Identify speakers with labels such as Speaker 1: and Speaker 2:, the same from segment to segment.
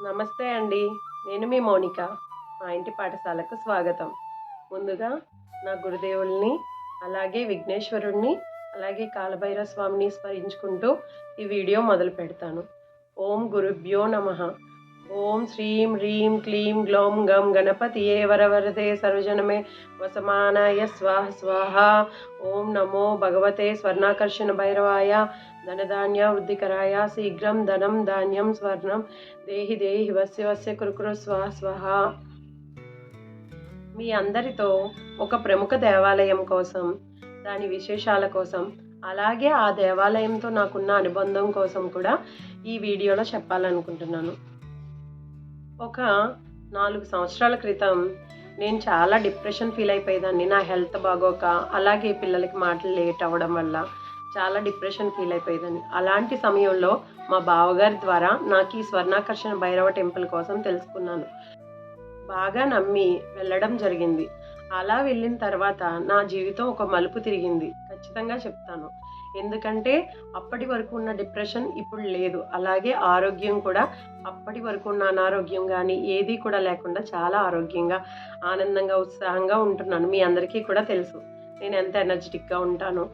Speaker 1: నమస్తే అండి. నేను మీ మౌనిక. మా ఇంటి పాఠశాలకు స్వాగతం. ముందుగా నా గురుదేవుల్ని, అలాగే విఘ్నేశ్వరుడిని, అలాగే కాలభైరవ స్వామిని స్మరించుకుంటూ ఈ వీడియో మొదలుపెడతాను. ఓం గురుభ్యో నమః. ఓం శ్రీం హ్రీం క్లీం గ్లౌం గం గణపతియే వరవరదే సర్వజనమే వసమానాయ స్వాహ స్వాహ. ఓం నమో భగవతే స్వర్ణాకర్షణ భైరవాయ ధనధాన్య వృద్ధికరాయ శీఘ్రం ధనం ధాన్యం స్వర్ణం దేహి దేహి వస్య వస్య కురుకురు స్వాహ స్వాహ. మీ అందరితో ఒక ప్రముఖ దేవాలయం కోసం, దాని విశేషాల కోసం, అలాగే ఆ దేవాలయంతో నాకున్న అనుబంధం కోసం కూడా ఈ వీడియోలో చెప్పాలనుకుంటున్నాను. ఒక 4 సంవత్సరాల క్రితం నేను చాలా డిప్రెషన్ ఫీల్ అయిపోయేదాన్ని. నా హెల్త్ బాగోక, అలాగే పిల్లలకి మాటలు లేట్ అవ్వడం వల్ల చాలా డిప్రెషన్ ఫీల్ అయిపోయేదాన్ని. అలాంటి సమయంలో మా బావగారి ద్వారా నాకు ఈ స్వర్ణాకర్షణ భైరవ టెంపుల్ కోసం తెలుసుకున్నాను. బాగా నమ్మి వెళ్ళడం జరిగింది. అలా వెళ్ళిన తర్వాత నా జీవితం ఒక మలుపు తిరిగింది ఖచ్చితంగా చెప్తాను. ఎందుకంటే అప్పటి వరకు ఉన్న డిప్రెషన్ ఇప్పుడు లేదు. అలాగే ఆరోగ్యం కూడా అప్పటి వరకు ఉన్న అనారోగ్యం కానీ ఏది కూడా లేకుండా చాలా ఆరోగ్యంగా, ఆనందంగా, ఉత్సాహంగా ఉంటున్నాను. మీ అందరికీ కూడా తెలుసు నేను ఎంత ఎనర్జెటిక్గా ఉంటానో.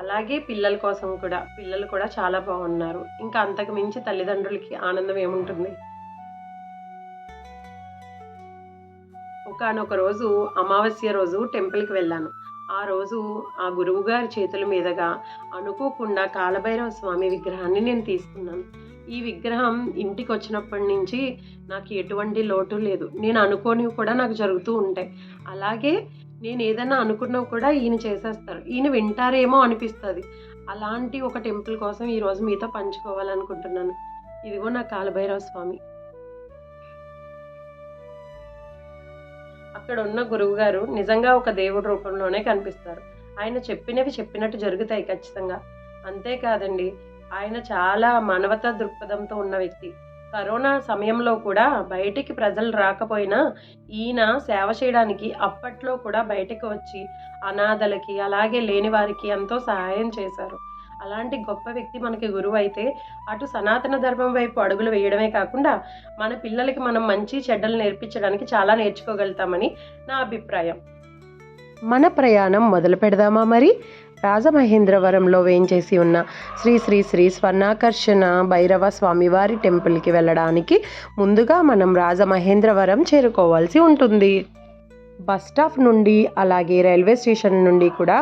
Speaker 1: అలాగే పిల్లల కోసం కూడా, పిల్లలు కూడా చాలా బాగున్నారు. ఇంకా అంతకు మించి తల్లిదండ్రులకి ఆనందం ఏముంటుంది. ఒకానొక రోజు అమావాస్య రోజు టెంపుల్కి వెళ్ళాను. ఆ రోజు ఆ గురువు గారి చేతుల మీదుగా అనుకోకుండా కాలభైరవ స్వామి విగ్రహాన్ని నేను తీసుకున్నాను. ఈ విగ్రహం ఇంటికి వచ్చినప్పటి నుంచి నాకు ఎటువంటి లోటు లేదు. నేను అనుకోనివి కూడా నాకు జరుగుతూ ఉంటాయి. అలాగే నేను ఏదైనా అనుకున్నవి కూడా ఈయన చేసేస్తారు. ఈయన వింటారేమో అనిపిస్తుంది. అలాంటి ఒక టెంపుల్ కోసం ఈరోజు మీతో పంచుకోవాలనుకుంటున్నాను. ఇదిగో నా కాలభైరవ స్వామి. అక్కడ ఉన్న గురువు గారు నిజంగా ఒక దేవుడి రూపంలోనే కనిపిస్తారు. ఆయన చెప్పినవి చెప్పినట్టు జరుగుతాయి ఖచ్చితంగా. అంతేకాదండి, ఆయన చాలా మానవతా దృక్పథంతో ఉన్న వ్యక్తి. కరోనా సమయంలో కూడా బయటికి ప్రజలు రాకపోయినా ఈయన సేవ చేయడానికి అప్పట్లో కూడా బయటకు వచ్చి అనాథలకి, అలాగే లేని వారికి ఎంతో సహాయం చేశారు. అలాంటి గొప్ప వ్యక్తి మనకి గురువు అయితే, అటు సనాతన ధర్మం వైపు అడుగులు వేయడమే కాకుండా మన పిల్లలకి మనం మంచి చెడ్డలు నేర్పించడానికి చాలా నేర్చుకోగలుగుతామని నా అభిప్రాయం. మన ప్రయాణం మొదలు పెడదామా మరి? రాజమహేంద్రవరంలో వేంచేసి ఉన్న శ్రీ శ్రీ శ్రీ స్వర్ణాకర్షణ భైరవ స్వామివారి టెంపుల్కి వెళ్ళడానికి ముందుగా మనం రాజమహేంద్రవరం చేరుకోవాల్సి ఉంటుంది. బస్ స్టాప్ నుండి, అలాగే రైల్వే స్టేషన్ నుండి కూడా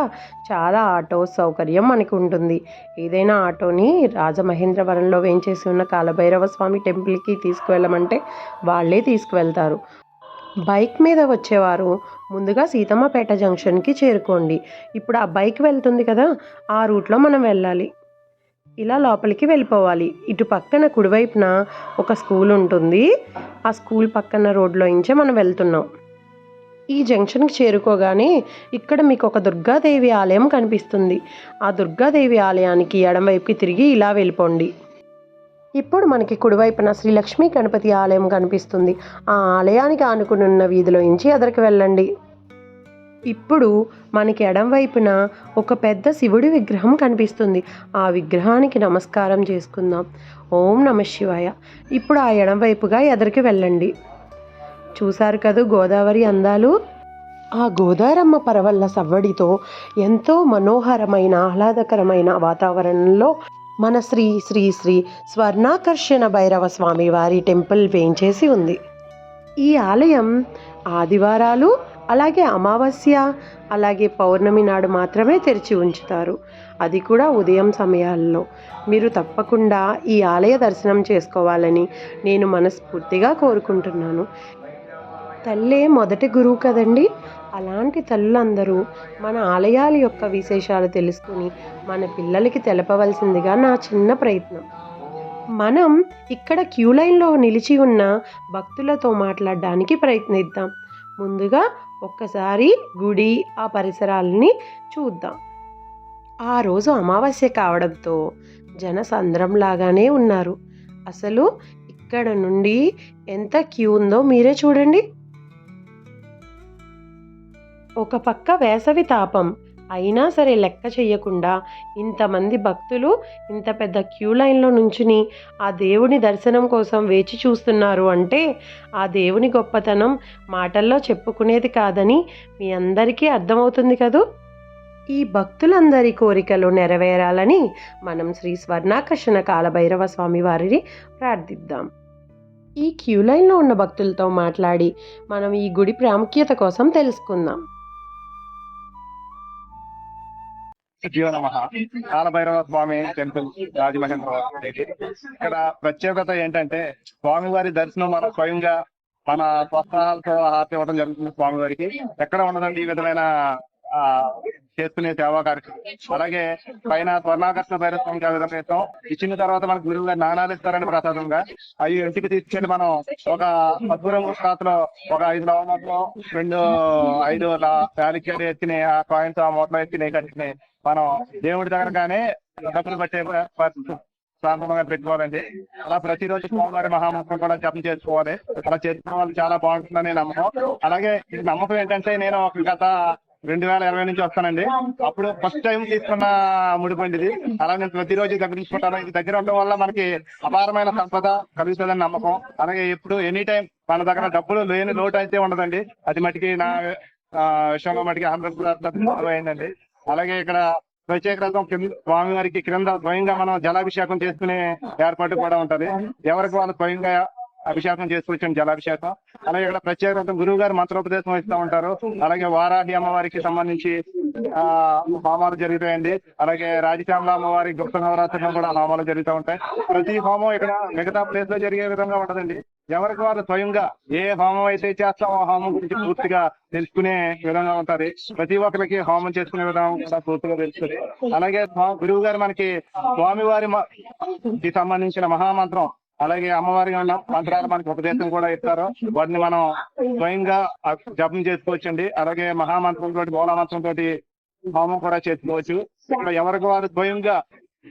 Speaker 1: చాలా ఆటో సౌకర్యం మనకు ఉంటుంది. ఏదైనా ఆటోని రాజమహేంద్రవరంలో వేంచేసి ఉన్న కాలభైరవ స్వామి టెంపుల్కి తీసుకువెళ్ళమంటే వాళ్ళే తీసుకువెళ్తారు. బైక్ మీద వచ్చేవారు ముందుగా సీతమ్మపేట జంక్షన్కి చేరుకోండి. ఇప్పుడు ఆ బైక్ వెళ్తుంది కదా, ఆ రూట్లో మనం వెళ్ళాలి. ఇలా లోపలికి వెళ్ళిపోవాలి. ఇటు పక్కన కుడివైపున ఒక స్కూల్ ఉంటుంది. ఆ స్కూల్ పక్కన రోడ్లో నుంచే మనం వెళ్తున్నాం. ఈ జంక్షన్కి చేరుకోగానే ఇక్కడ మీకు ఒక దుర్గాదేవి ఆలయం కనిపిస్తుంది. ఆ దుర్గాదేవి ఆలయానికి ఎడమవైపుకి తిరిగి ఇలా వెళ్ళిపోండి. ఇప్పుడు మనకి కుడివైపున శ్రీ లక్ష్మీ గణపతి ఆలయం కనిపిస్తుంది. ఆ ఆలయానికి ఆనుకున్న వీధిలో నుంచి ఎదరికి వెళ్ళండి. ఇప్పుడు మనకి ఎడం వైపున ఒక పెద్ద శివుడి విగ్రహం కనిపిస్తుంది. ఆ విగ్రహానికి నమస్కారం చేసుకుందాం. ఓం నమః శివాయ. ఇప్పుడు ఆ ఎడం వైపుగా ఎదరికి వెళ్ళండి. చూశారు కదా గోదావరి అందాలు. ఆ గోదారమ్మ పరవళ్ళ సవ్వడితో ఎంతో మనోహరమైన, ఆహ్లాదకరమైన వాతావరణంలో మన శ్రీ శ్రీ శ్రీ స్వర్ణాకర్షణ భైరవ స్వామి వారి టెంపుల్ వేంచేసి ఉంది. ఈ ఆలయం ఆదివారాలు, అలాగే అమావాస్య, అలాగే పౌర్ణమి నాడు మాత్రమే తెరిచి ఉంచుతారు. అది కూడా ఉదయం సమయాల్లో. మీరు తప్పకుండా ఈ ఆలయ దర్శనం చేసుకోవాలని నేను మనస్ఫూర్తిగా కోరుకుంటున్నాను. తల్లే మొదటి గురువు కదండి. అలాంటి తల్లులందరూ మన ఆలయాల యొక్క విశేషాలు తెలుసుకుని మన పిల్లలకి తెలపవలసిందిగా నా చిన్న ప్రయత్నం. మనం ఇక్కడ క్యూ లైన్లో నిలిచి ఉన్న భక్తులతో మాట్లాడడానికి ప్రయత్నిద్దాం. ముందుగా ఒక్కసారి గుడి, ఆ పరిసరాలని చూద్దాం. ఆ రోజు అమావాస్య కావడంతో జనసంద్రం లాగానే ఉన్నారు. అసలు ఇక్కడ నుండి ఎంత క్యూ ఉందో మీరే చూడండి. ఒక పక్క వేసవి తాపం, అయినా సరే లెక్క చేయకుండా ఇంతమంది భక్తులు ఇంత పెద్ద క్యూ లైన్లో నుంచుని ఆ దేవుని దర్శనం కోసం వేచి చూస్తున్నారు అంటే ఆ దేవుని గొప్పతనం మాటల్లో చెప్పుకునేది కాదని మీ అందరికీ అర్థమవుతుంది కదూ. ఈ భక్తులందరి కోరికలు నెరవేరాలని మనం శ్రీ స్వర్ణాకర్షణ కాలభైరవ స్వామి వారిని ప్రార్థిద్దాం. ఈ క్యూ లైన్లో ఉన్న భక్తులతో మాట్లాడి మనం ఈ గుడి ప్రాముఖ్యత కోసం తెలుసుకుందాం.
Speaker 2: కాలభైరవ స్వామి టెంపుల్ రాజమహేంద్రవరం. ఇక్కడ ప్రత్యేకత ఏంటంటే స్వామివారి దర్శనం మనం స్వయంగా మన స్వస్థాలతో హారతి ఇవ్వడం జరుగుతుంది. స్వామివారికి ఎక్కడ ఉండదండి ఈ విధమైన చేసుకునే సేవా కార్యక్రమం. అలాగే పైన స్వర్ణాకర్షణ భైరవ స్వామికి ఆ విధంగా ఇస్తాం. ఇచ్చిన తర్వాత మనకు గురువు గారు నాణాలు ఇస్తారని ప్రసాదంగా అవి ఇంటికి తీసుకెళ్లి మనం ఒక మధురంగు ఖాతాలో ఒక 5 లవంగాలు 5 యాలక్కాయలు ఎత్తిన ఆ కాయిన్స్ ఆ మూటలో ఎత్తినాయి కట్టినాయి మనం దేవుడి దగ్గర కానీ డబ్బులు పట్టే ప్రాంతంగా పెట్టుకోవాలండి. అలా ప్రతిరోజు స్వామివారి మహామంత్రం కూడా జపం చేసుకోవాలి. అలా చేసుకున్న వాళ్ళు చాలా బాగుంటుందని నమ్మకం. అలాగే ఈ నమ్మకం ఏంటంటే నేను గత 2020 నుంచి వస్తానండి. అప్పుడు ఫస్ట్ టైం తీసుకున్న ముడిపండి ఇది. అలా నేను ప్రతిరోజు దగ్గర తీసుకుంటాను. ఇది దగ్గర ఉండడం వల్ల మనకి అపారమైన సంపద కలుగుతుందని నమ్మకం. అలాగే ఎప్పుడు ఎనీ టైం మన దగ్గర డబ్బులు లేని లోటు అయితే ఉండదండి. అది మటుకి నా విషయంలో మటుకి 100% అయిందండి. అలాగే ఇక్కడ ప్రత్యేక స్వామివారికి క్రింద స్వయంగా మనం జలాభిషేకం చేసుకునే ఏర్పాటు కూడా ఉంటది. ఎవరికి వాళ్ళు స్వయంగా అభిషేకం చేసుకొచ్చాను జలాభిషేకం. అలాగే ఇక్కడ ప్రత్యేక గురువు గారు మంత్రోపదేశం ఇస్తూ ఉంటారు. అలాగే వారాహి అమ్మవారికి సంబంధించి హోమాలు జరుగుతాయండి. అలాగే రాజశ్యామల అమ్మవారి గుప్త నవరాత్రిలో కూడా హోమాలు జరుగుతూ ఉంటాయి. ప్రతి హోమం ఇక్కడ మిగతా ప్లేస్ లో జరిగే విధంగా ఉంటదండి. ఎవరికి వారు స్వయంగా ఏ హోమం అయితే చేస్తామో ఆ హోమం గురించి పూర్తిగా తెలుసుకునే విధంగా ఉంటది. ప్రతి ఒక్కరికి హోమం చేసుకునే విధానం కూడా పూర్తిగా తెలుస్తుంది. అలాగే గురువు గారు మనకి స్వామివారికి సంబంధించిన మహామంత్రం అలాగే అమ్మవారి మంత్రాలు మనకి ఉపదేశం కూడా ఇస్తారు. వాటిని మనం స్వయంగా జపం చేసుకోవచ్చండి. అలాగే మహామంత్రం తోటి మూలమంత్రం తోటి హోమం కూడా చేసుకోవచ్చు. ఇక్కడ ఎవరికి వారు స్వయంగా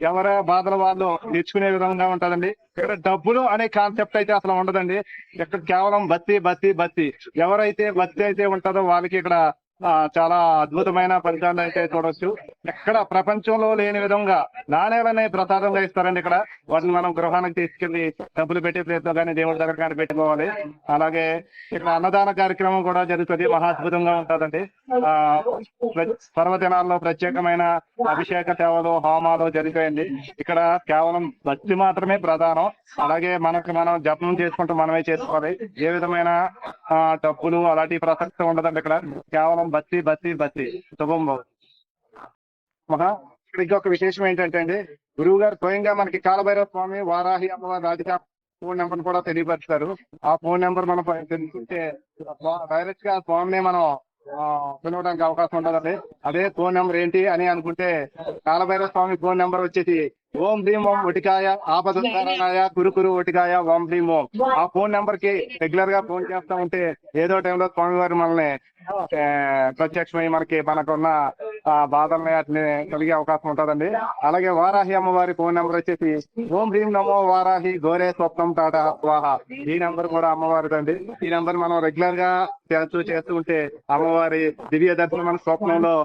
Speaker 2: ఎవరి బాధల వాళ్ళు తెచ్చుకునే విధంగా ఉంటదండి. ఇక్కడ డబ్బులు అనే కాన్సెప్ట్ అయితే అసలు ఉండదండి. ఇక్కడ కేవలం భక్తి. ఎవరైతే భక్తి అయితే ఉంటుందో వాళ్ళకి ఇక్కడ చాలా అద్భుతమైన ఫలితాలు అయితే చూడవచ్చు. ఎక్కడ ప్రపంచంలో లేని విధంగా నాణేలనే ప్రసాదంగా ఇస్తారండి. ఇక్కడ వాటిని మనం గృహానికి తీసుకెళ్లి డబ్బులు పెట్టే ప్లేస్లో కానీ దేవుడి దగ్గర కానీ పెట్టుకోవాలి. అలాగే ఇక్కడ అన్నదాన కార్యక్రమం కూడా జరుగుతుంది. మహా అద్భుతంగా ఉంటుందండి. పర్వదినాల్లో ప్రత్యేకమైన అభిషేక సేవలు హోమాలు జరుగుతాయండి. ఇక్కడ కేవలం భక్తి మాత్రమే ప్రధానం. అలాగే మనం జపం చేసుకుంటూ మనమే చేసుకోవాలి. ఏ విధమైన డబ్బులు అలాంటి ప్రసక్తి ఉండదండి. ఇక్కడ కేవలం భక్తి శుభం. ఇక్కడ ఇంకొక విశేషం ఏంటంటే అండి, గురువు గారు స్వయంగా మనకి కాలభైరవ స్వామి వారాహి అమ్మవారి రాధిక ఫోన్ నెంబర్ కూడా తెలియపరుస్తారు. ఆ ఫోన్ నెంబర్ మనం తెలుసుకుంటే డైరెక్ట్ గా స్వామిని మనం పిలవడానికి అవకాశం ఉంటుందండి. అదే ఫోన్ నెంబర్ ఏంటి అని అనుకుంటే కాలభైరవ స్వామి ఫోన్ నెంబర్ వచ్చేసి ఓం భీం ఓం ఒటికాయ ఆపదుకాయ కురు ఒటికాయ ఓం భీం ఓం. ఆ ఫోన్ నెంబర్ కి రెగ్యులర్ గా ఫోన్ చేస్తా ఉంటే ఏదో టైంలో స్వామివారు మనల్ని ప్రత్యక్షమై మనకున్న బాధల్ని వాటిని కలిగే అవకాశం ఉంటుందండి. అలాగే వారాహి అమ్మవారి ఫోన్ నెంబర్ వచ్చేసి ఓం హ్రీం నమో వారాహి గోరే స్వప్నం టాటా స్వాహ. ఈ నెంబర్ కూడా అమ్మవారిదండి. ఈ నెంబర్ మనం రెగ్యులర్ గా చేస్తూ ఉంటే అమ్మవారి దివ్య దర్శనం మన స్వప్నంలో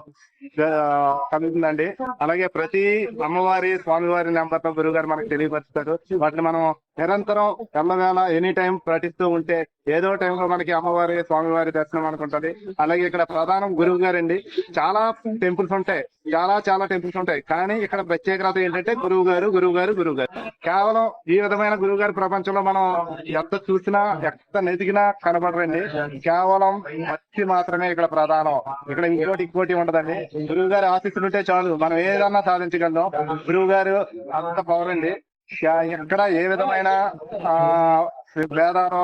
Speaker 2: కలుగుతుందండి. అలాగే ప్రతి అమ్మవారి స్వామివారి నెంబర్ తో గురువు గారు మనకు తెలియపరుస్తారు. వాటిని మనం నిరంతరం ఎల్లవేళ ఎనీ టైం ప్రకటిస్తూ ఉంటే ఏదో టైంలో మనకి అమ్మవారి స్వామివారి దర్శనం అనుకుంటది. అలాగే ఇక్కడ ప్రధానం గురువు గారండి. చాలా టెంపుల్స్ ఉంటాయి, చాలా టెంపుల్స్ ఉంటాయి. కానీ ఇక్కడ ప్రత్యేకత ఏంటంటే గురువు గారు కేవలం ఈ విధమైన గురువు గారి ప్రపంచంలో మనం ఎంత చూసినా ఎంత నెతికినా కనబడరండి. కేవలం భక్తి మాత్రమే ఇక్కడ ప్రధానం. ఇక్కడ ఇంకోటి ఉండదండి. గురువు గారి ఆశీస్సులు ఉంటే చాలు మనం ఏదన్నా సాధించగలం. గురువు గారు అంత పవర్ అండి. ఎక్కడ ఏ విధమైన భేదాలు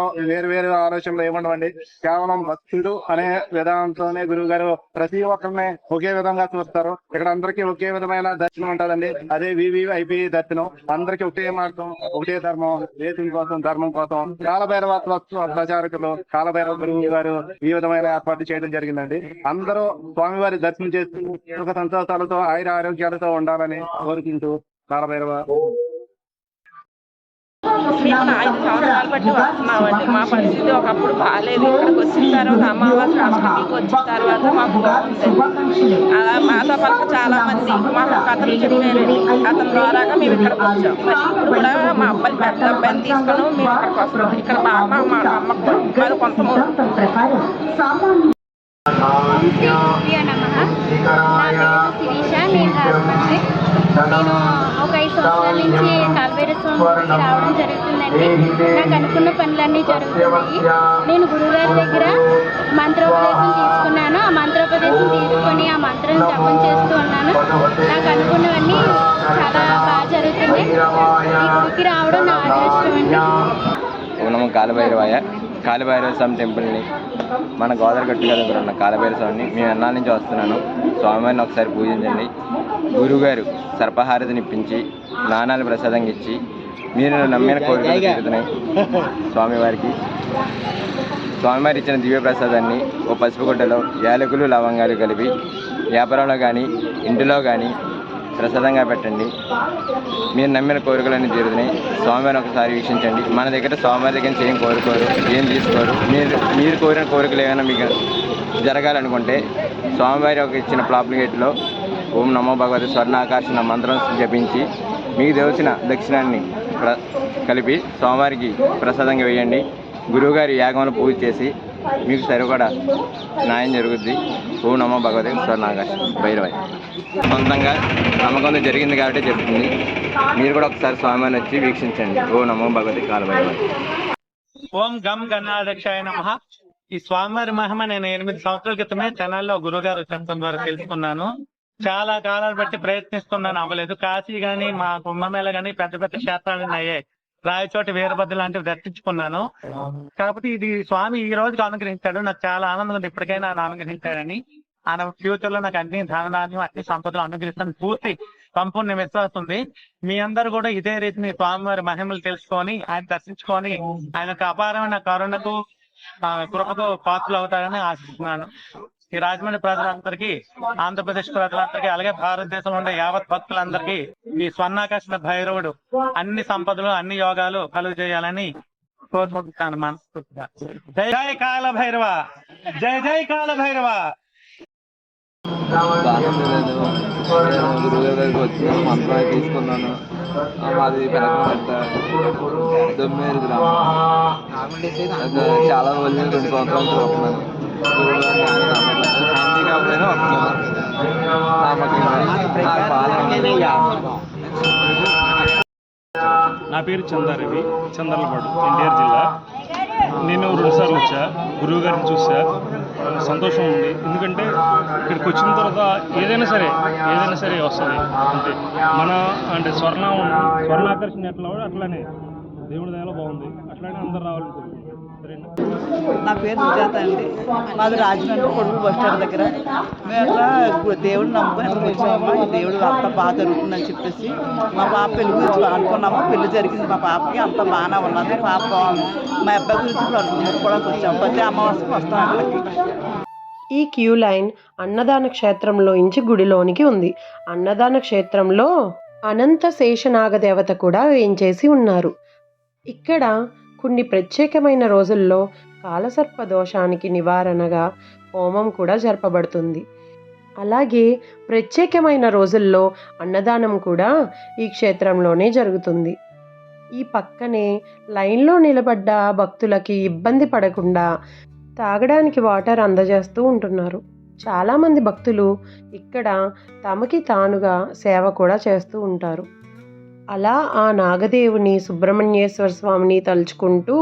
Speaker 2: వేరు ఆలోచనలు ఏముండవండి. కేవలం భక్తుడు అనే విధానంతోనే గురువు గారు ప్రతి ఒక్కరిని ఒకే విధంగా చూస్తారు. ఇక్కడ అందరికీ ఒకే విధమైన దర్శనం ఉంటుందండి. అదే VVIP దర్శనం. అందరికీ ఒకే మార్గం, ఒకటే ధర్మం, దేశం కోసం ధర్మం కోసం కాలభైరవ ప్రచారకులు కాలభైరవ గురువు గారు ఈ విధమైన ఏర్పాటు చేయడం జరిగిందండి. అందరూ స్వామివారి దర్శనం చేస్తూ సుఖ సంతోషాలతో ఆయుర ఆరోగ్యాలతో ఉండాలని కోరుకుంటూ కాలభైరవ
Speaker 3: మేము 5 సంవత్సరాలు బట్టి వస్తున్నామండి. మా పరిస్థితి ఒకప్పుడు బాగాలేదు. ఇక్కడికి వచ్చిన తర్వాత అమావాస్య అష్టమికి వచ్చిన తర్వాత మాకు బాగుంది. అలా మాతో పాటు చాలా మంది మాకు కథలు చెప్పారండి. అతని ద్వారాగా మేము ఇక్కడికి వచ్చాం. మరి ఇప్పుడు కూడా మా అబ్బాయి పెద్ద అబ్బాయిని తీసుకొని మేము ఇక్కడికి వస్తాం. ఇక్కడ బాగా మా నమ్మకం మరి కొంతమంది.
Speaker 4: శిరీష, నేను రాజమండ్రి. నేను ఒక 5 సంవత్సరాల నుంచి కాలభైరవ స్వామికి రావడం జరుగుతుందండి. నాకు అనుకున్న పనులన్నీ జరుగుతున్నాయి. నేను గురువుగారి దగ్గర మంత్రోపదేశం తీసుకున్నాను. ఆ మంత్రోపదేశం తీసుకొని ఆ మంత్రం జపం చేస్తూ ఉన్నాను. నాకు అనుకున్నవన్నీ చాలా బాగా జరుగుతున్నాయి. ఈ గుడికి రావడం నా అదృష్టం అండి.
Speaker 5: ఓం కాలభైరవాయ. కాలభైరవ స్వామి టెంపుల్ని మన గోదావరి గట్టు కదా ఉన్న కాలభైరవ స్వామిని మేము ఎన్నాళ్ళ నుంచి వస్తున్నాను. స్వామివారిని ఒకసారి పూజించండి. గురువుగారు సర్పహారతిని ఇప్పించి నాణాలు ప్రసాదంగా ఇచ్చి మీరు నమ్మిన కోరికలు తీరుతున్నాయి. స్వామివారి ఇచ్చిన దివ్య ప్రసాదాన్ని ఓ పసుపు గుడ్డలో యాలకులు లవంగాలు కలిపి వ్యాపారంలో కానీ ఇంటిలో కానీ ప్రసాదంగా పెట్టండి. మీరు నమ్మిన కోరికలన్నీ తీరుతున్నాయి. స్వామివారిని ఒకసారి వీక్షించండి. మన దగ్గర స్వామివారి దగ్గర నుంచి ఏం కోరుకోరు, ఏం తీసుకోరు. మీరు కోరిన కోరికలు ఏమైనా మీకు జరగాలనుకుంటే స్వామివారి ఒక ఇచ్చిన ప్లాప్లికేట్లో ఓం నమో భగవతి స్వర్ణాకర్షణ మంత్రం జపించి మీకు తెలిసిన దక్షిణాన్ని కలిపి స్వామివారికి ప్రసాదంగా వేయండి. గురువుగారి యాగంలో పూజ చేసి మీకు సరిపడా న్యాయం జరుగుద్ది. ఓం నమో భగవతి స్వర్ణాకర్షణ భైరవాయ. సొంతంగా నమ్మకంతో జరిగింది కాబట్టి చెప్తుంది. మీరు కూడా ఒకసారి స్వామివారిని వచ్చి వీక్షించండి. ఓం నమో భగవతి కాలభైరవాయ.
Speaker 6: ఓం గం గణాధ్యక్షాయ నమః. ఈ స్వామివారి మహిమ నేను 8 సంవత్సరాల క్రితమే ఛానల్లో గురుగారు చెప్పడం ద్వారా తెలుసుకున్నాను. చాలా కాలాలు బట్టి ప్రయత్నిస్తున్నాను, అవ్వలేదు. కాశీ గాని మా కుంభమేళ గాని పెద్ద పెద్ద క్షేత్రాలు అయ్యాయి. రాయచోటి వీరభద్ర లాంటివి దర్శించుకున్నాను. కాకపోతే ఇది స్వామి ఈ రోజుకి అనుగ్రహించాడు. నాకు చాలా ఆనందంగా ఉంది. ఇప్పటికైనా ఆయన అనుగ్రహించాడని. ఆయన ఫ్యూచర్ లో నాకు అన్ని ధనధాన్యం అన్ని సంపదలు అనుగ్రహిస్తాను పూర్తి సంపూర్ణ విశ్వాసం ఉంది. మీ అందరూ కూడా ఇదే రీతిని స్వామివారి మహిమలు తెలుసుకొని ఆయన దర్శించుకొని ఆయన అపారమైన కరుణకు కృపకు పాత్రలు అవుతారని ఆశిస్తున్నాను. ఈ రాజమండ్రి ప్రజలందరికీ, ఆంధ్రప్రదేశ్ ప్రజలందరికీ, అలాగే భారతదేశంలో ఉండే యావత్ భక్తులందరికీ ఈ స్వర్ణాకర్షణ భైరవుడు అన్ని సంపదలు అన్ని యోగాలు కలుగు చేయాలని కోరుకుంటున్నాను మనస్ఫూర్తిగా. జై జై కాల భైరవ, జై జై కాల భైరవ.
Speaker 5: గురువు దగ్గరికి వచ్చి మంత్రం తీసుకున్నాను. మాది పెనకమట్ట దొమ్మేరు గ్రామం. చాలా రోజులు 2 సంవత్సరాలు వస్తున్నాను. గురువు గారు ఫ్యామిలీ కాకపోయినా వస్తున్నాను.
Speaker 7: నా పేరు చందారవి, చందర్లపాడు, ఎన్టీఆర్ జిల్లా. నేను 2 సార్లు వచ్చా. గురువు గారిని చూసా, సంతోషం ఉంది. ఎందుకంటే ఇక్కడికి వచ్చిన తర్వాత ఏదైనా సరే వస్తుంది. అంటే అంటే స్వర్ణాకర్షణ ఎట్లా అట్లానే దేవుడి దయలో బాగుంది. అట్లానే అందరు రావాలని సరేనా.
Speaker 8: నా పేరు సుజాత అండి. మాది రాజమండ్రి కొడుకు బస్ స్టాండ్ దగ్గర. మేము అట్లా దేవుడిని నమ్ముకొని అక్కడికి వచ్చామమ్మా. ఈ దేవుడు అంతా బాగా జరుగుతుందని చెప్పేసి మా పాప పెళ్లి గురించి అనుకున్నాము. పెళ్లి జరిగింది మా పాపకి, అంతా బాగానే ఉన్నది. పాప బాగుంది. మా అబ్బాయి గురించి ఇప్పుడు అనుకోవడానికి వచ్చాము. ప్రతి అమావాస్యకి వస్తాం అక్కడికి.
Speaker 1: ఈ క్యూ లైన్ అన్నదాన క్షేత్రంలో ఇంచి గుడిలోనికి ఉంది. అన్నదాన క్షేత్రంలో అనంత శేషనాగ దేవత కూడా వేయించేసి ఉన్నారు. ఇక్కడ కొన్ని ప్రత్యేకమైన రోజుల్లో కాలసర్ప దోషానికి నివారణగా హోమం కూడా జరపబడుతుంది. అలాగే ప్రత్యేకమైన రోజుల్లో అన్నదానం కూడా ఈ క్షేత్రంలోనే జరుగుతుంది. ఈ పక్కనే లైన్లో నిలబడ్డ భక్తులకి ఇబ్బంది పడకుండా తాగడానికి వాటర్ అందజేస్తూ ఉంటున్నారు. చాలామంది భక్తులు ఇక్కడ తమకి తానుగా సేవ కూడా చేస్తూ ఉంటారు. అలా ఆ నాగదేవుని సుబ్రహ్మణ్యేశ్వర స్వామిని తలుచుకుంటూ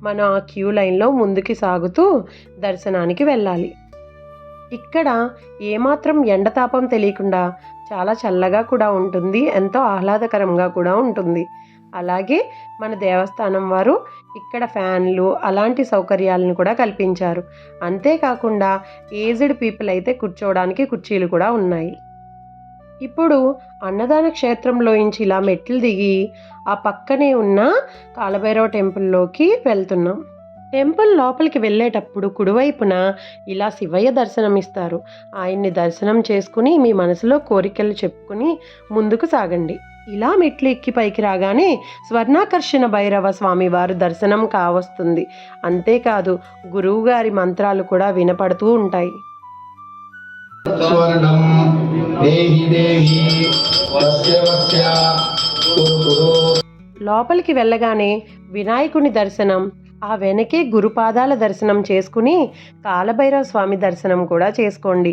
Speaker 1: మనం ఆ క్యూ లైన్లో ముందుకి సాగుతూ దర్శనానికి వెళ్ళాలి. ఇక్కడ ఏమాత్రం ఎండతాపం తెలియకుండా చాలా చల్లగా కూడా ఉంటుంది, ఎంతో ఆహ్లాదకరంగా కూడా ఉంటుంది. అలాగే మన దేవస్థానం వారు ఇక్కడ ఫ్యాన్లు అలాంటి సౌకర్యాలను కూడా కల్పించారు. అంతేకాకుండా ఏజ్డ్ పీపుల్ అయితే కూర్చోవడానికి కుర్చీలు కూడా ఉన్నాయి. ఇప్పుడు అన్నదాన క్షేత్రంలోంచి ఇలా మెట్లు దిగి ఆ పక్కనే ఉన్న కాలభైరవ టెంపుల్లోకి వెళ్తున్నాం. టెంపుల్ లోపలికి వెళ్ళేటప్పుడు కుడివైపున ఇలా శివయ్య దర్శనం ఇస్తారు. ఆయన్ని దర్శనం చేసుకుని మీ మనసులో కోరికలు చెప్పుకుని ముందుకు సాగండి. ఇలా మెట్లు ఎక్కి పైకి రాగానే స్వర్ణాకర్షణ భైరవ స్వామి వారు దర్శనం కావస్తుంది. అంతేకాదు గురువుగారి మంత్రాలు కూడా వినపడుతూ ఉంటాయి. లోపలికి వెళ్ళగానే వినాయకుని దర్శనం, ఆ వెనకే గురుపాదాల దర్శనం చేసుకుని కాలభైరవ స్వామి దర్శనం కూడా చేసుకోండి.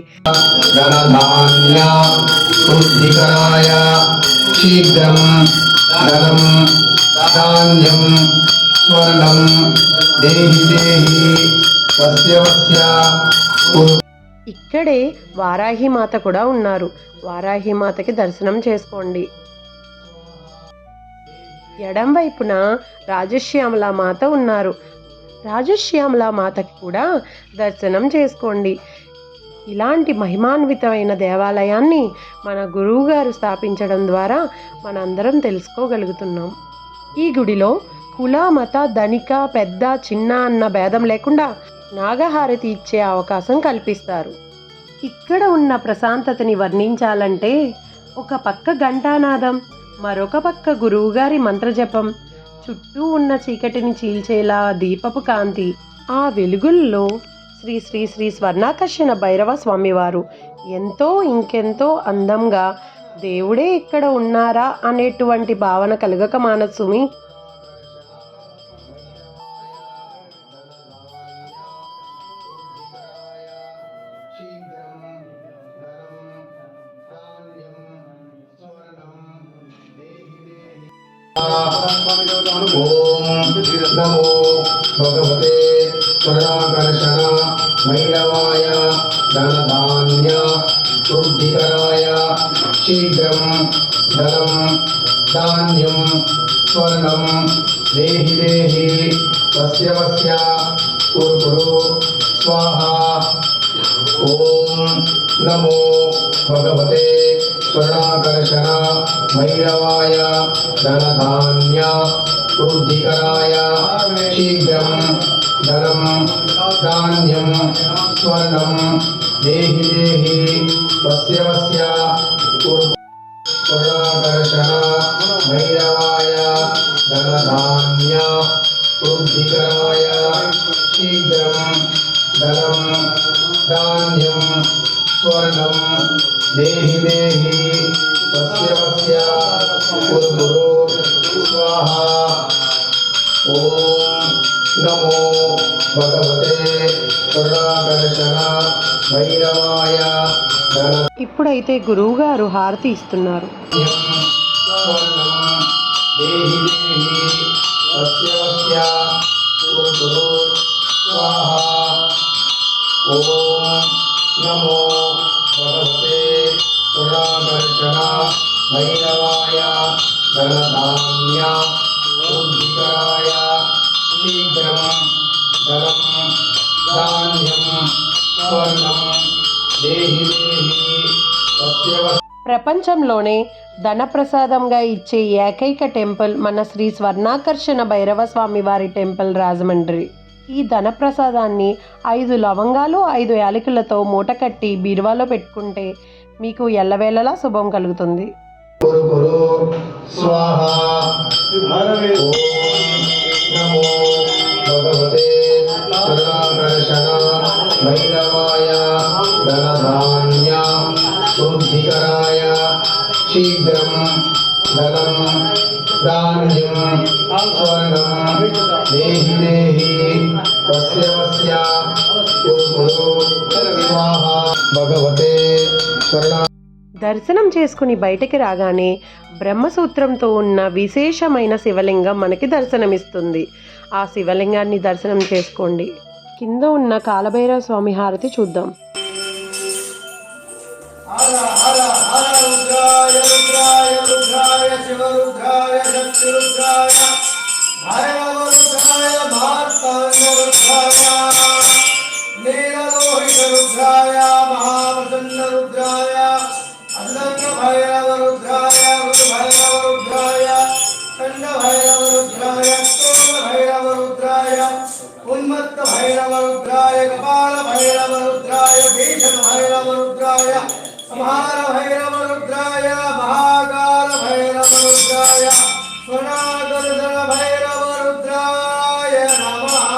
Speaker 1: ఇక్కడే వారాహిమాత కూడా ఉన్నారు. వారాహిమాతకి దర్శనం చేసుకోండి. ఎడం వైపున రాజశ్యామల మాత ఉన్నారు. రాజశ్యామల మాతకి కూడా దర్శనం చేసుకోండి. ఇలాంటి మహిమాన్వితమైన దేవాలయాన్ని మన గురువుగారు స్థాపించడం ద్వారా మనందరం తెలుసుకోగలుగుతున్నాం. ఈ గుడిలో కుల, మత, ధనిక, పెద్ద, చిన్న అన్న భేదం లేకుండా నాగహారతి ఇచ్చే అవకాశం కల్పిస్తారు. ఇక్కడ ఉన్న ప్రశాంతతని వర్ణించాలంటే ఒక పక్క ఘంటానాదం, మరొక పక్క గురువుగారి మంత్రజపం, చుట్టూ ఉన్న చీకటిని చీల్చేలా దీపపు కాంతి, ఆ వెలుగుల్లో శ్రీ శ్రీ శ్రీ స్వర్ణాకర్షణ భైరవ స్వామివారు ఎంతో ఇంకెంతో అందంగా దేవుడే ఇక్కడ ఉన్నారా అనేటువంటి భావన కలగక మానసుమి.
Speaker 9: ఓం నమో భగవతే స్వర్ణాకర్షణ భైరవాయ ధనధాన్య వృద్ధికరాయ శీఘ్రం ధనం ధాన్యం స్వర్ణం దేహి దేహి వస్య వస్య కురు స్వాహా. ఓం నమో భగవతే స్వర్ణాకర్షణ భైరవాయ ధనధాన్య వృద్ధికరాయ శీఘ్రం ధనం ధాన్యం స్వర్ణం దేహి దేహి వస్య వస్య స్వర్ణాకర్షణ భైరవాయ ధనధాన్య వృద్ధికరాయ శీఘ్రం ధనం ధాన్యం స్వర్ణం దేహి దేహి వస్య వస్య కురు స్వాహా. ఓం నమో భగవతే స్వర్ణాకర్షణ భైరవాయ ధన.
Speaker 1: ఇప్పుడైతే గురువుగారు హారతి ఇస్తున్నారు.
Speaker 9: స్వర్ణం దేహి దేహి వస్య వస్య కురు స్వాహా. ఓం నమో భగవతే స్వర్ణాకర్షణ భైరవాయ ధనధాన్య వృద్ధికరాయ శీఘ్రం ధనం ధాన్యం స్వర్ణం దేహి దేహి వస్య వస్య.
Speaker 1: ప్రపంచంలోనే ధనప్రసాదంగా ఇచ్చే ఏకైక టెంపుల్ మన శ్రీ స్వర్ణాకర్షణ భైరవ స్వామి వారి టెంపుల్ రాజమండ్రి. ఈ ధనప్రసాదాన్ని 5 లవంగాలు 5 యాలకులతో మూట కట్టి బీరువాలో పెట్టుకుంటే మీకు ఎల్లవేళలా శుభం కలుగుతుంది.
Speaker 9: స్వాహా. ఓం నమో భగవతే స్వర్ణాకర్షణ భైరవాయ ధనధాన్య వృద్ధికరాయ శీఘ్రం ధనం ధాన్యం స్వర్ణం దేహి దేహి వస్య వస్య కురు స్వాహా. భగవతే స్వర్ణ.
Speaker 1: దర్శనం చేసుకుని బయటికి రాగానే బ్రహ్మసూత్రంతో ఉన్న విశేషమైన శివలింగం మనకి దర్శనమిస్తుంది. ఆ శివలింగాన్ని దర్శనం చేసుకోండి. కింద ఉన్న కాలభైరవ స్వామి హారతి చూద్దాం.
Speaker 10: उन्मत्त भैरव रुद्राय कपाल भैरव रुद्राय भीषण भैरव रुद्राय संहार भैरव रुद्राय महाकाल भैरव रुद्राय स्वनादर्शन भैरव रुद्राय नमः।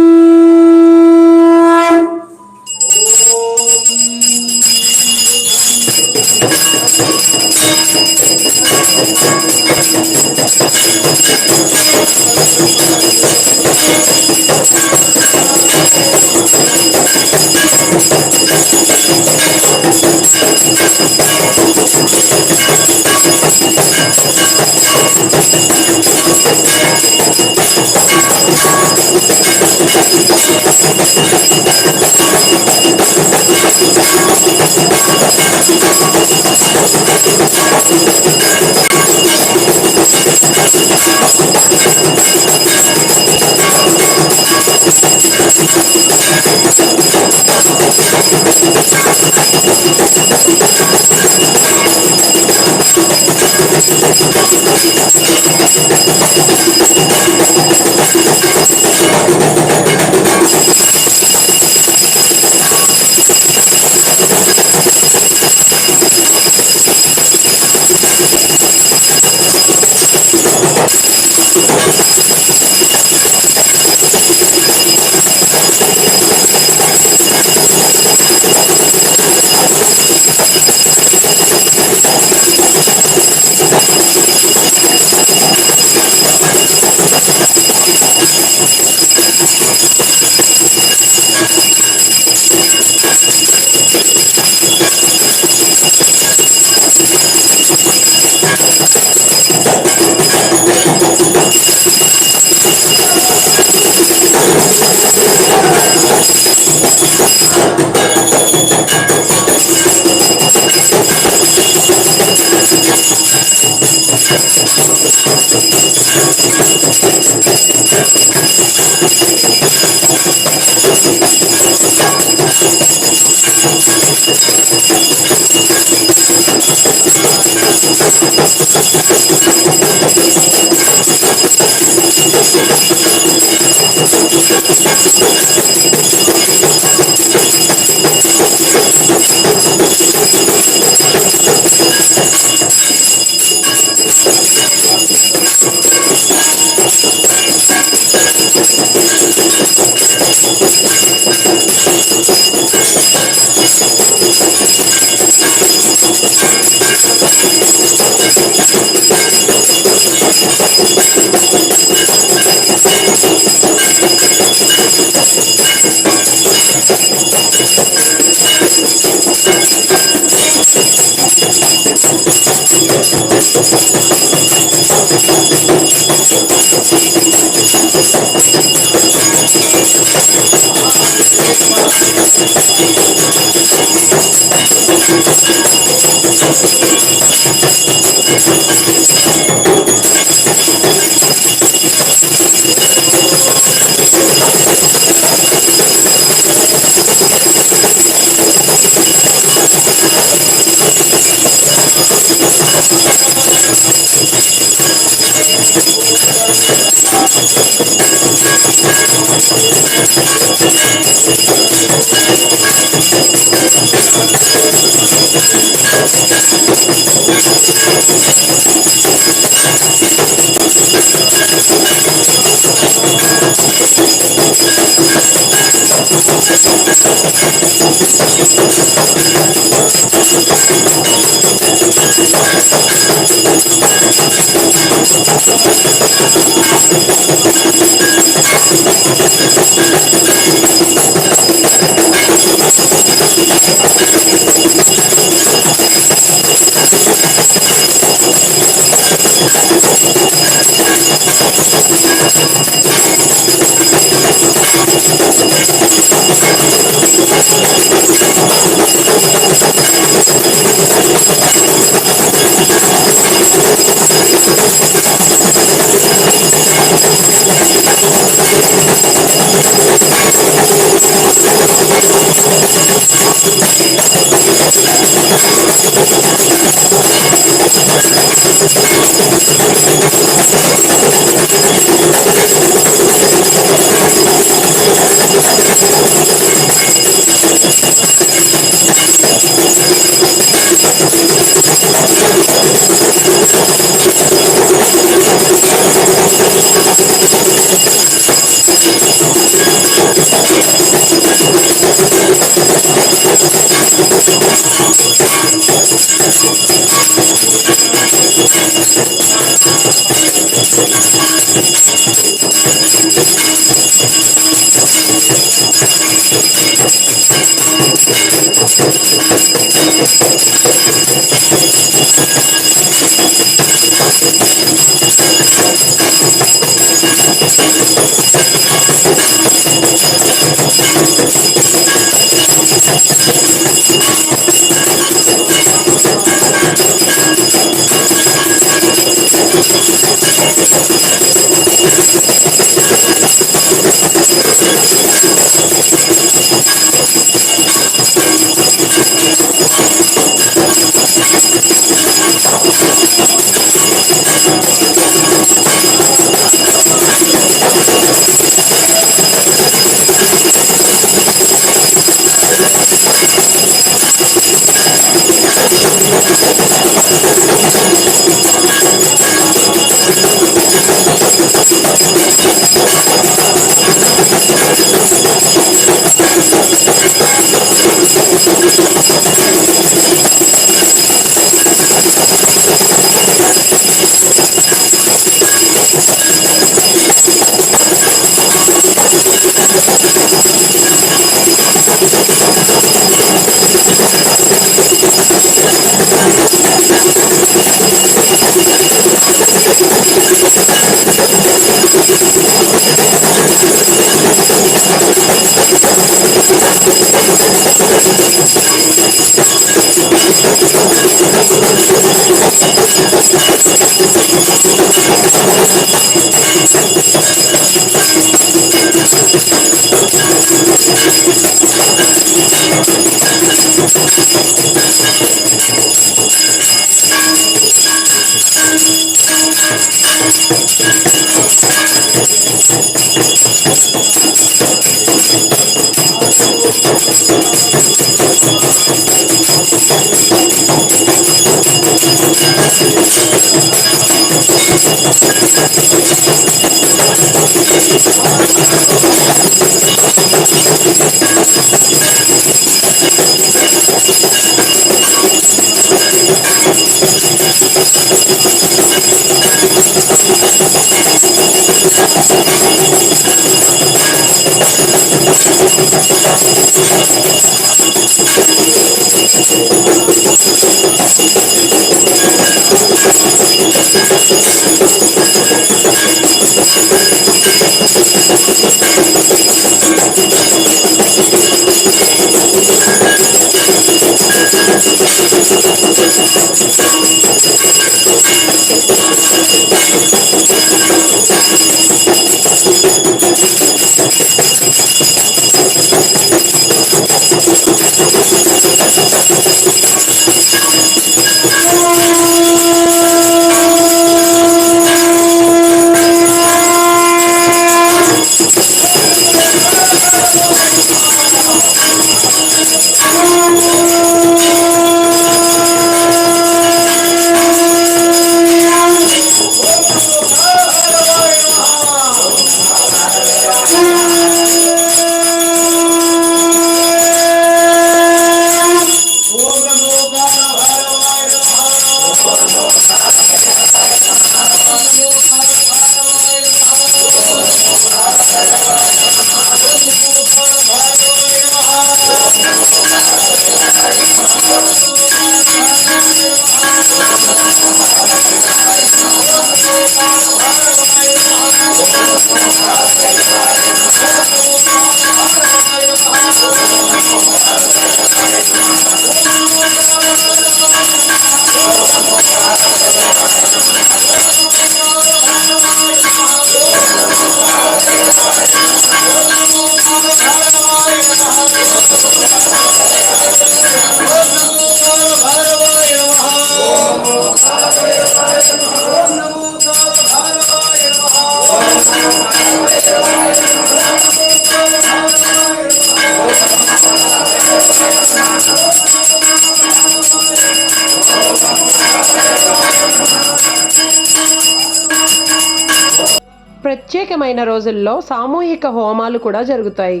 Speaker 1: ప్రత్యేకమైన రోజుల్లో సామూహిక హోమాలు కూడా జరుగుతాయి.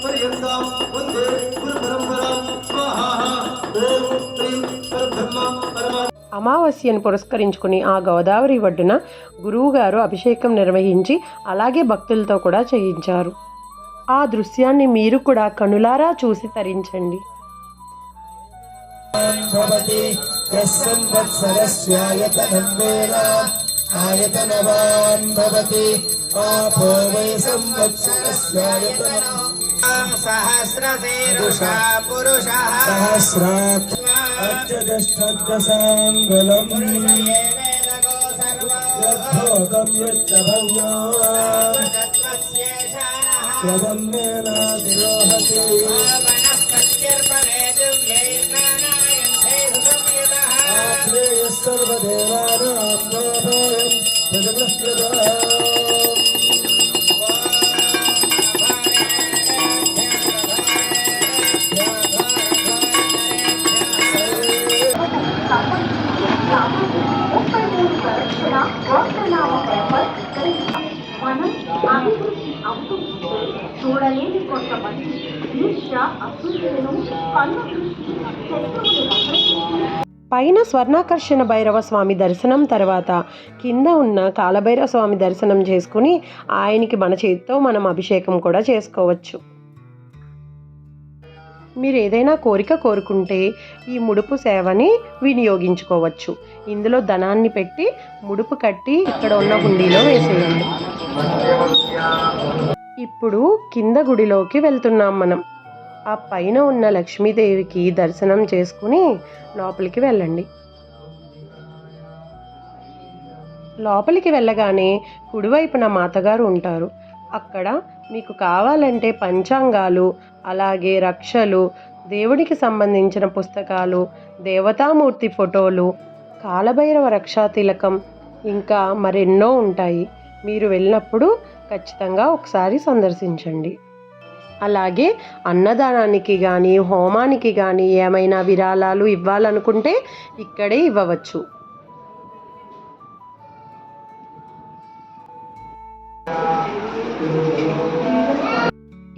Speaker 10: పర్యంతం వందే గురు పరంపరాం స్వాహా.
Speaker 1: అమావాస్యను పురస్కరించుకుని ఆ గోదావరి ఒడ్డున గురువుగారు అభిషేకం నిర్వహించి అలాగే భక్తులతో కూడా చేయించారు. ఆ దృశ్యాన్ని మీరు కూడా కనులారా చూసి తరించండి.
Speaker 10: ఆయతనవాన్ భవతి ఆపో వై సంవత్సరస్యాయతనం సహస్రశీర్షా పురుషః సహస్రాక్షజష్టసాంగలం యద్భూతం యచ్చ భవ్యం యదన్నేనాదిరోహతి సర్వదేవానాం గోపాయం ప్రజనస్కృతం.
Speaker 4: చూడలేని కొంతమంది ఈర్ష్య అసూయలను కన్ను దృష్టి శత్రువులు
Speaker 1: పైన స్వర్ణాకర్షణ భైరవ స్వామి దర్శనం తర్వాత కింద ఉన్న కాలభైరవ స్వామి దర్శనం చేసుకుని ఆయనకి మన చేతితో మనం అభిషేకం కూడా చేసుకోవచ్చు. మీరు ఏదైనా కోరిక కోరుకుంటే ఈ ముడుపు సేవని వినియోగించుకోవచ్చు. ఇందులో ధనాన్ని పెట్టి ముడుపు కట్టి ఇక్కడ ఉన్న హుండీలో వేసేయండి. ఇప్పుడు కింద గుడిలోకి వెళ్తున్నాం మనం. ఆ పైన ఉన్న లక్ష్మీదేవికి దర్శనం చేసుకుని లోపలికి వెళ్ళండి. లోపలికి వెళ్ళగానే కుడివైపున మాతగారు ఉంటారు. అక్కడ మీకు కావాలంటే పంచాంగాలు, అలాగే రక్షలు, దేవుడికి సంబంధించిన పుస్తకాలు, దేవతామూర్తి ఫోటోలు, కాలభైరవ రక్షా తిలకం, ఇంకా మరెన్నో ఉంటాయి. మీరు వెళ్ళినప్పుడు ఖచ్చితంగా ఒకసారి సందర్శించండి. అలాగే అన్నదానానికి కానీ హోమానికి కానీ ఏమైనా విరాళాలు ఇవ్వాలనుకుంటే ఇక్కడే ఇవ్వవచ్చు.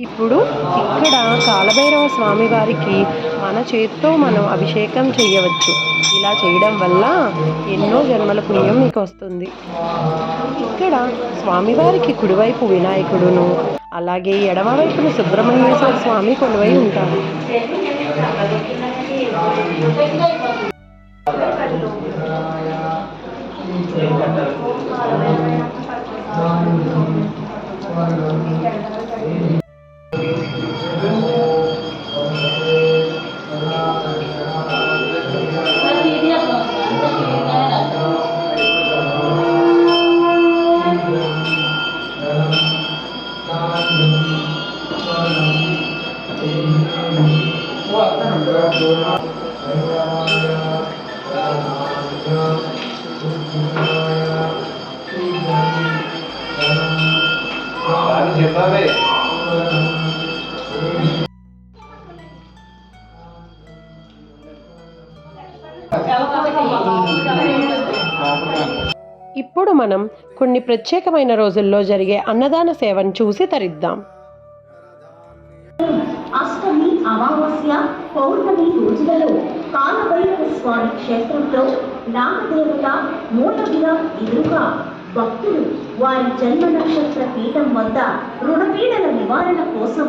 Speaker 1: ఇప్పుడు ఇక్కడ కాలభైరవ స్వామి వారికి మన చేతితో మనం అభిషేకం చేయవచ్చు. ఇలా చేయడం వల్ల ఎన్నో జన్మల పుణ్యం మీకు వస్తుంది. ఇక్కడ స్వామివారికి కుడివైపు వినాయకుడును, అలాగే ఎడమవైపున సుబ్రహ్మణ్యేశ్వర స్వామి కొలువై ఉంటారు. ఇప్పుడు మనం కొన్ని ప్రత్యేకమైన రోజుల్లో జరిగే అన్నదాన సేవను చూసి తరిద్దాం.
Speaker 4: అష్టమి, అమావాస్య, పౌర్ణమి రోజులలో కాలభైరవ స్వామి క్షేత్రంలో నాగదేవత మూలవిగా ఎదురుగా భక్తులు వారి జన్మ నక్షత్ర పీఠం వద్ద రుణపీడల నివారణ కోసం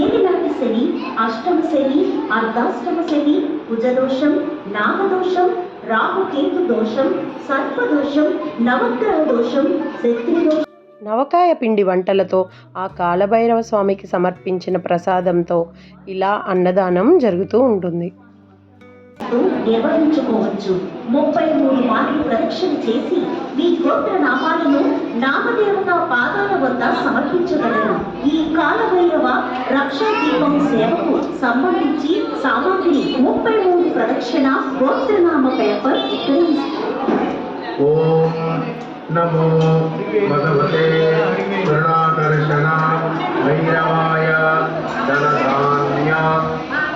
Speaker 4: ఏలినాటి శని, అష్టమ శని, అర్ధాష్టమ శని, కుజదోషం, నాగదోషం, రాహుకేతు దోషం, సర్పదోషం, నవగ్రహ దోషం, శత్రుదోషం,
Speaker 1: నవకాయ పిండి వంటలతో ఆ కాలభైరవ స్వామికి సమర్పించిన ప్రసాదంతో ఇలా అన్నదానం జరుగుతూ ఉంటుంది.
Speaker 4: నిర్వహించుకోవచ్చు. 33 మార్లు ప్రదక్షిణ చేసి మీ గోత్ర నామాలను నామదేవత పాదాల వద్ద సమర్పించగలరు. ఈ కాలభైరవ రక్షా దీపం సేవకు సంబంధించి సామాగ్రి 33 ప్రదక్షిణ గోత్రనామ పేపర్
Speaker 9: ఓం నమో భగవతే కరుణాకర్షణ భైరవాయ ధనధాన్య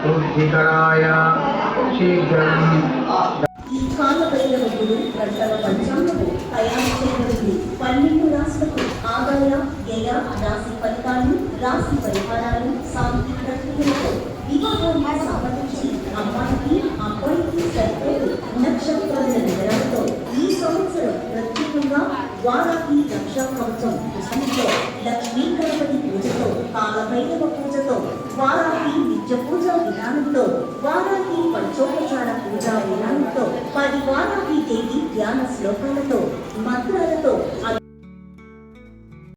Speaker 9: బుద్ధికరాయ శీఘ్రం.
Speaker 4: ఈ కాలభైరవుడు గంటల పంచాంగము తయారు చేయబడింది. 12 రాశులకు ఆదాయ, వ్యయ, రాశి ఫలితాలు, రాశి పరిహారాలు, సాంఘిక ప్రక్రియలతో వివాహానికి సంబంధించి అమ్మాయికి
Speaker 11: కాలభైరవ పూజతో, వారాహి నిత్య పూజా విధానంతో, వారాహి పంచోపచార పూజా విధానంతో, 10 వారాహి దేవి ధ్యాన శ్లోకాలతో, మంత్రాలతో